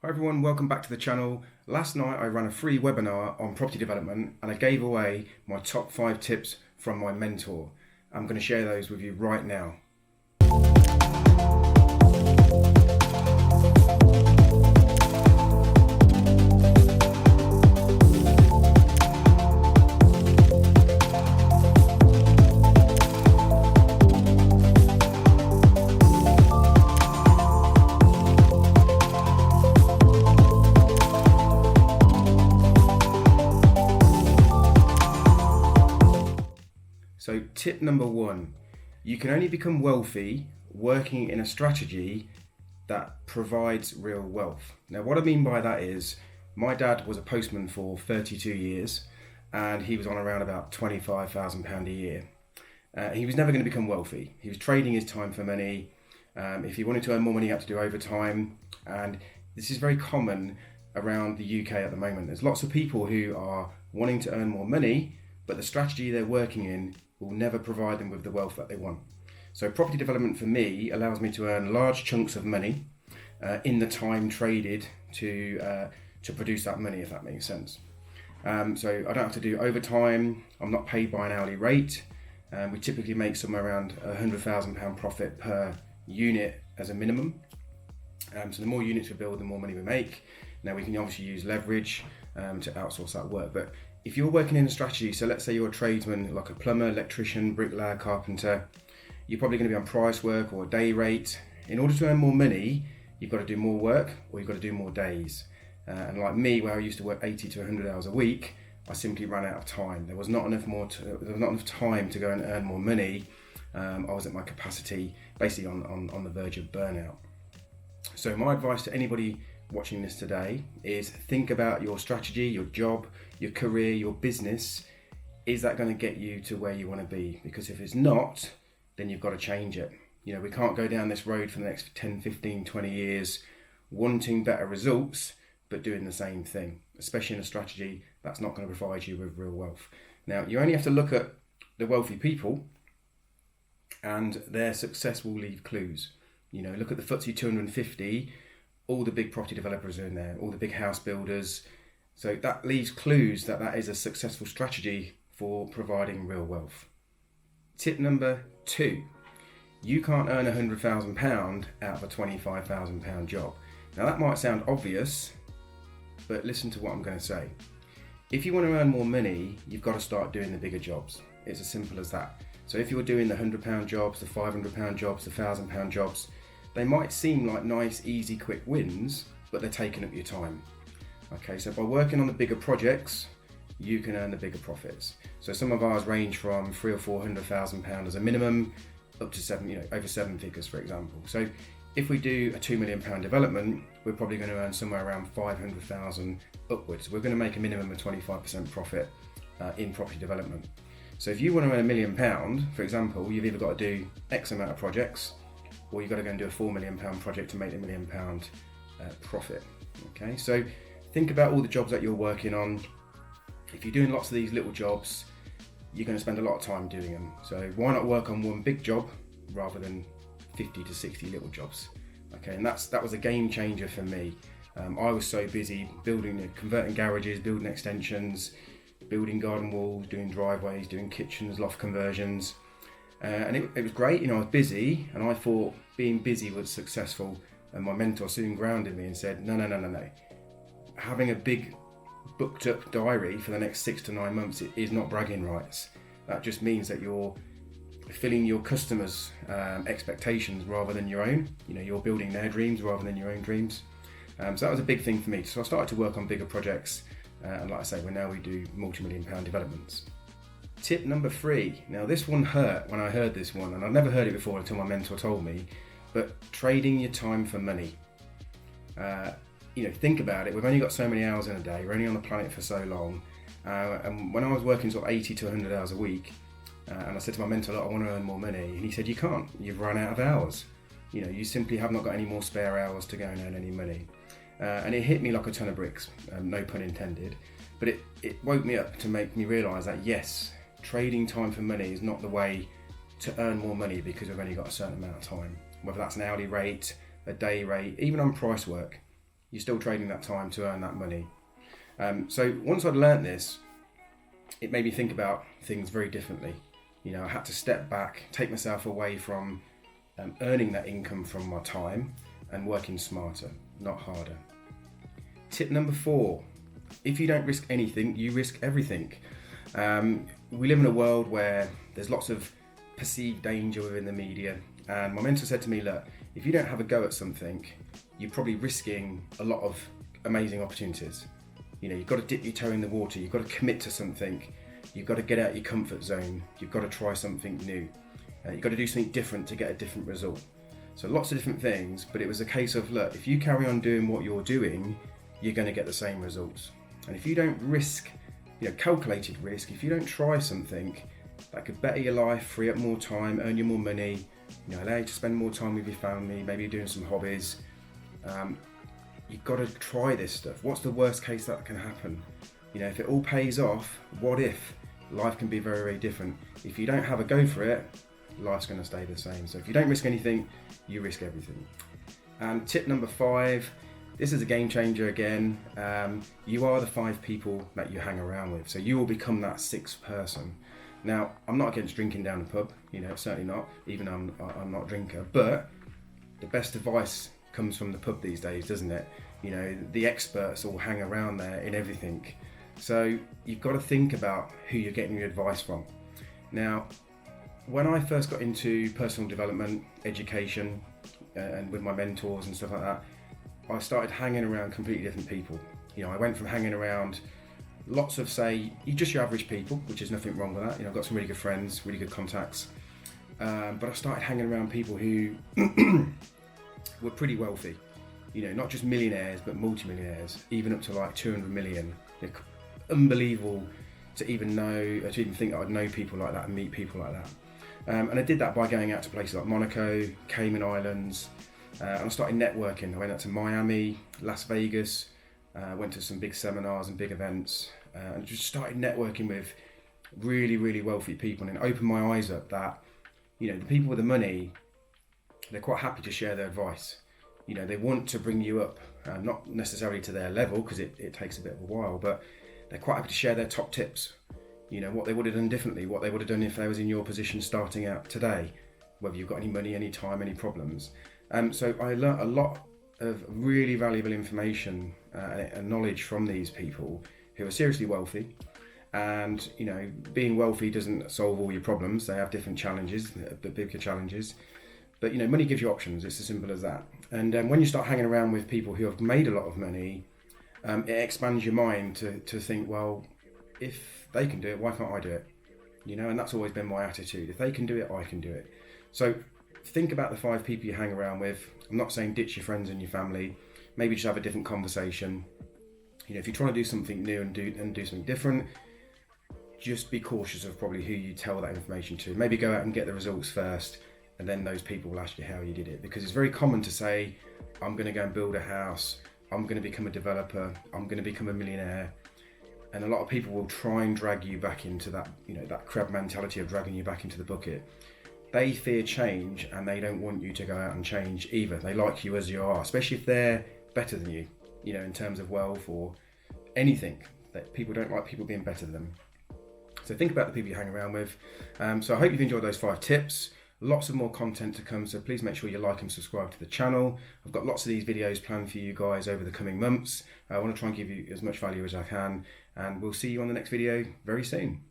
Hi everyone, welcome back to the channel. Last night I ran a free webinar on property development and I gave away my top 5 tips from my mentor. I'm going to share those with you right now. So tip number 1, you can only become wealthy working in a strategy that provides real wealth. Now what I mean by that is, my dad was a postman for 32 years and he was on around about £25,000 a year. He was never going to become wealthy. He was trading his time for money. If he wanted to earn more money, he had to do overtime, and this is very common around the UK at the moment. There's lots of people who are wanting to earn more money, but the strategy they're working in will never provide them with the wealth that they want. So property development for me allows me to earn large chunks of money in the time traded to produce that money, if that makes sense. So I don't have to do overtime. I'm not paid by an hourly rate. We typically make somewhere around £100,000 profit per unit as a minimum. So the more units we build, the more money we make. Now we can obviously use leverage to outsource that work, but if you're working in a strategy, so let's say you're a tradesman, like a plumber, electrician, bricklayer, carpenter, you're probably going to be on price work or a day rate. In order to earn more money, you've got to do more work or you've got to do more days. And like me, where I used to work 80 to 100 hours a week, I simply ran out of time. There was not enough time to go and earn more money. I was at my capacity, basically on the verge of burnout. So my advice to anybody watching this today is think about your strategy, your job, your career, your business. Is that going to get you to where you want to be? Because if it's not, then you've got to change it. You know, we can't go down this road for the next 10, 15, 20 years wanting better results but doing the same thing, especially in a strategy that's not going to provide you with real wealth. Now, you only have to look at the wealthy people and their success will leave clues. You know, look at the FTSE 250, all the big property developers are in there, all the big house builders. So that leaves clues that that is a successful strategy for providing real wealth. Tip number 2, you can't earn £100,000 out of a £25,000 job. Now that might sound obvious, but listen to what I'm going to say. If you want to earn more money, you've got to start doing the bigger jobs. It's as simple as that. So if you're doing the £100 jobs, the £500 jobs, the £1,000 jobs, they might seem like nice, easy, quick wins, but they're taking up your time. Okay, so by working on the bigger projects, you can earn the bigger profits. So some of ours range from £300,000 or £400,000 as a minimum, up to over 7 figures, for example. So if we do a £2 million development, we're probably going to earn somewhere around 500,000 upwards. We're going to make a minimum of 25% profit in property development. So if you want to earn £1 million, for example, you've either got to do X amount of projects, or you've got to go and do a £4 million project to make the £1 million profit. Okay, so think about all the jobs that you're working on. If you're doing lots of these little jobs, you're going to spend a lot of time doing them. So why not work on one big job rather than 50 to 60 little jobs? Okay, and that was a game changer for me. I was so busy converting garages, building extensions, building garden walls, doing driveways, doing kitchens, loft conversions. And it was great, you know, I was busy and I thought being busy was successful, and my mentor soon grounded me and said, no. Having a big booked up diary for the next 6 to 9 months is not bragging rights. That just means that you're filling your customers' expectations rather than your own. You know, you're building their dreams rather than your own dreams. So that was a big thing for me. So I started to work on bigger projects, and like I say, we do multi-million pound developments. Tip number 3. Now this one hurt when I heard this one, and I'd never heard it before until my mentor told me, but trading your time for money. You know, think about it. We've only got so many hours in a day. We're only on the planet for so long. And when I was working sort of 80 to 100 hours a week, and I said to my mentor, look, I want to earn more money. And he said, you can't. You've run out of hours. You know, you simply have not got any more spare hours to go and earn any money. And it hit me like a ton of bricks, no pun intended. But it woke me up to make me realise that yes, trading time for money is not the way to earn more money, because we've only got a certain amount of time. Whether that's an hourly rate, a day rate, even on price work, you're still trading that time to earn that money. So once I'd learnt this, it made me think about things very differently. You know, I had to step back, take myself away from earning that income from my time and working smarter, not harder. Tip number 4, if you don't risk anything, you risk everything. We live in a world where there's lots of perceived danger within the media, and my mentor said to me, look, if you don't have a go at something, you're probably risking a lot of amazing opportunities. You know, you've got to dip your toe in the water, you've got to commit to something, you've got to get out of your comfort zone, you've got to try something new, you've got to do something different to get a different result. So lots of different things, but it was a case of, look, if you carry on doing what you're doing, you're going to get the same results. And if you don't risk, calculated risk, if you don't try something that could better your life, free up more time, earn you more money, allow you to spend more time with your family, maybe doing some hobbies, you've got to try this stuff. What's the worst case that can happen? If it all pays off, what if? Life can be very, very different. If you don't have a go for it, life's going to stay the same. So if you don't risk anything, you risk everything. And tip number 5, this is a game changer again. You are the 5 people that you hang around with. So you will become that 6th person. Now, I'm not against drinking down the pub, certainly not, even though I'm not a drinker, but the best advice comes from the pub these days, doesn't it? The experts all hang around there in everything. So you've got to think about who you're getting your advice from. Now, when I first got into personal development, education, and with my mentors and stuff like that, I started hanging around completely different people. I went from hanging around lots of, say, just your average people, which is nothing wrong with that. I've got some really good friends, really good contacts. But I started hanging around people who were pretty wealthy. Not just millionaires, but multimillionaires, even up to like 200 million. Unbelievable to even think I'd know people like that and meet people like that. And I did that by going out to places like Monaco, Cayman Islands, and I started networking. I went out to Miami, Las Vegas, went to some big seminars and big events, and just started networking with really, really wealthy people, and it opened my eyes up that, the people with the money, they're quite happy to share their advice. They want to bring you up, not necessarily to their level, because it takes a bit of a while, but they're quite happy to share their top tips. What they would have done differently, what they would have done if they was in your position starting out today, whether you've got any money, any time, any problems. So I learnt a lot of really valuable information and knowledge from these people who are seriously wealthy. And, being wealthy doesn't solve all your problems. They have different challenges, bigger challenges. But, money gives you options. It's as simple as that. And when you start hanging around with people who have made a lot of money, it expands your mind to think, well, if they can do it, why can't I do it? And that's always been my attitude. If they can do it, I can do it. So think about the 5 people you hang around with. I'm not saying ditch your friends and your family. Maybe just have a different conversation. If you're trying to do something new and do something different, just be cautious of probably who you tell that information to. Maybe go out and get the results first, and then those people will ask you how you did it. Because it's very common to say, I'm going to go and build a house, I'm going to become a developer, I'm going to become a millionaire. And a lot of people will try and drag you back into that, that crab mentality of dragging you back into the bucket. They fear change, and they don't want you to go out and change either. They like you as you are, especially if they're better than you, in terms of wealth or anything. That people don't like people being better than them. So think about the people you hang around with. So I hope you've enjoyed those 5 tips. Lots of more content to come, so please make sure you like and subscribe to the channel. I've got lots of these videos planned for you guys over the coming months. I want to try and give you as much value as I can, and we'll see you on the next video very soon.